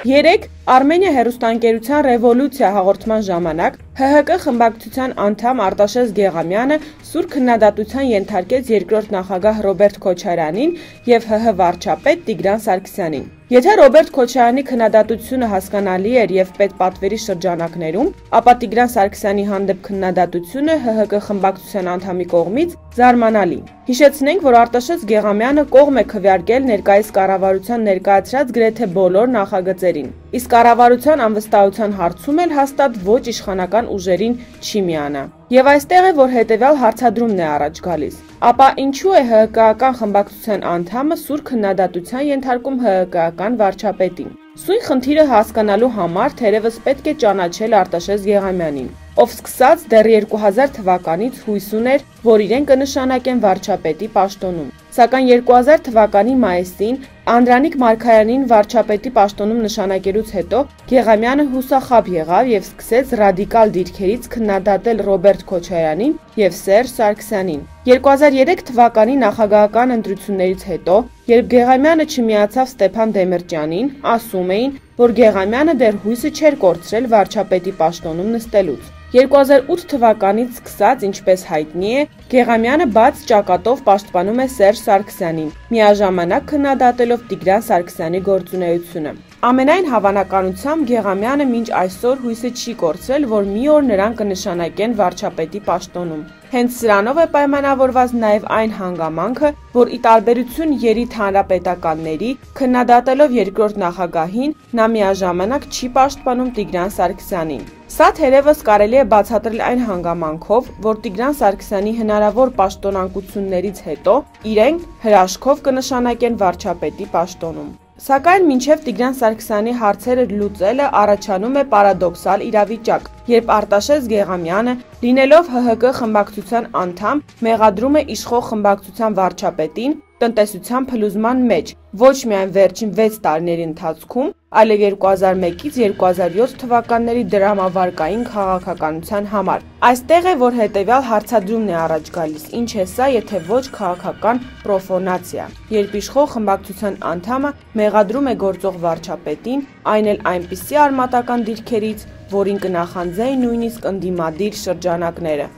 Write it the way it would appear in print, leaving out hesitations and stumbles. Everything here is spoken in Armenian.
Երեկ Արմենիա հեռուստաընկերության «Ռևոլյուցիա» հաղորդման ժամանակ ՀՀԿ խմբակցության անդամ Արտաշես Գեղամյանը սուր քննադատության ենթարկեց երկրորդ նախագահ Ռոբերտ Քոչարյանին և ՀՀ վարչապետ Տիգրան Սարգսյանին։ Եթե Ռոբերտ Քոչարյանի քննադատությունը հասկանալի էր և պետպատվերի շրջանակներում, ապա Տիգրան Սարգսյանի հանդեպ քննադատությունը ՀՀԿ խմբակցության անդամի կողմից զարմանալի։ Հիշեցնենք, որ Արտաշես Գեղամյանը կողմ է քվեարկել ներկայիս կառավարության ներկայացրած գրեթե բոլոր նախագծերին, իսկ կառավարության անվստահության հարցում էլ հաստատ ոչ իշխանական ուժերին չի միանա։ Եվ այստեղ է, որ հետևյալ հարցադրումն է առաջ գալիս. ապա ինչու է ՀՀԿ-ական խմբակցության անդամը սուր քննադատության ենթարկում ՀՀԿ-ական վարչապետին։ Սույն խնդիրը հասկանալու համար թերևս պետք է ճանաչել Արտաշես Գեղամյանին, ով սկսած դեռ 2000 թվականից հույս ուներ, որ իրեն կնշանակեն վարչապետի պաշտոնում։ Սակայն 2000 թվականի մայիսին Անդրանիկ Մարգարյանին վարչապետի պաշտոնում նշանակելուց հետո Գեղամյանը հուսախաբ եղավ և սկսեց ռադիկալ դիրքերից քննադատել Ռոբերտ Քոչարյանին և Սերժ Սարգսյանին։ 2003 թվականի նախագահական ընտրություններից հետո, երբ Գեղամյանը չմիացավ Ստեփան Դեմիրճյանին, ասում էին, որ Գեղամյանը դեռ հույսը չէր կորցրել վարչապետի պաշտոնում նստելուց։ 2008 թվականից սկսած, ինչպես հայտնի է, Գեղամյանը բաց ճակատով պաշտպանում է Սերժ Սարգսյանին, միաժամանակ քննադատելով Տիգրան Սարգսյանի գործունեությունը։ Ամենայն հավանականությամբ Գեղամյանը մինչ այսօր հույսը չի կորցրել, որ մի օր նրան կնշանակեն վարչապետի պաշտոնում։ Հենց սրանով է պայմանավորված նաև այն հանգամանքը, որ ի տարբերություն երիտ հանրապետականների, քննադատելով երկրորդ նախագահին, նա միաժամանակ չի պաշտպանում Տիգրան Սարգսյանին։ Սա թերևս կարելի է բացատրել այն հանգամանքով, որ Տիգրան Սարգսյանի հնարավոր պաշտոնանկություններից հետո իրեն հրաշքով կնշանակեն վարչապետի պաշտոնում։ Սակայն մինչև Տիգրան Սարգսյանի հարցերը լուծելը առաջանում է պարադոքսալ իրավիճակ, երբ Արտաշես Գեղամյանը, լինելով ՀՀԿ խմբակցության անդամ, մեղադրում է իշխող խմբակցության վարչապետին տնտեսության փլուզման մեջ ոչ միայն վերջին 6 տարիների ընթացքում, այլև 2001-ից 2007 թվականների դրամավարկային քաղաքականության համար։ Այստեղ է, որ հետևյալ հարցադրումն է առաջ գալիս. ինչ է սա, եթե ոչ քաղաքական պրոֆանացիա, երբ իշխող խմբակցության անդամը մեղադրում է գործող վարչապետին, այն էլ այնպիսի արմատական դիրքերից, որին կնախանձեին նույնիսկ ընդդիմադիր շրջանակները։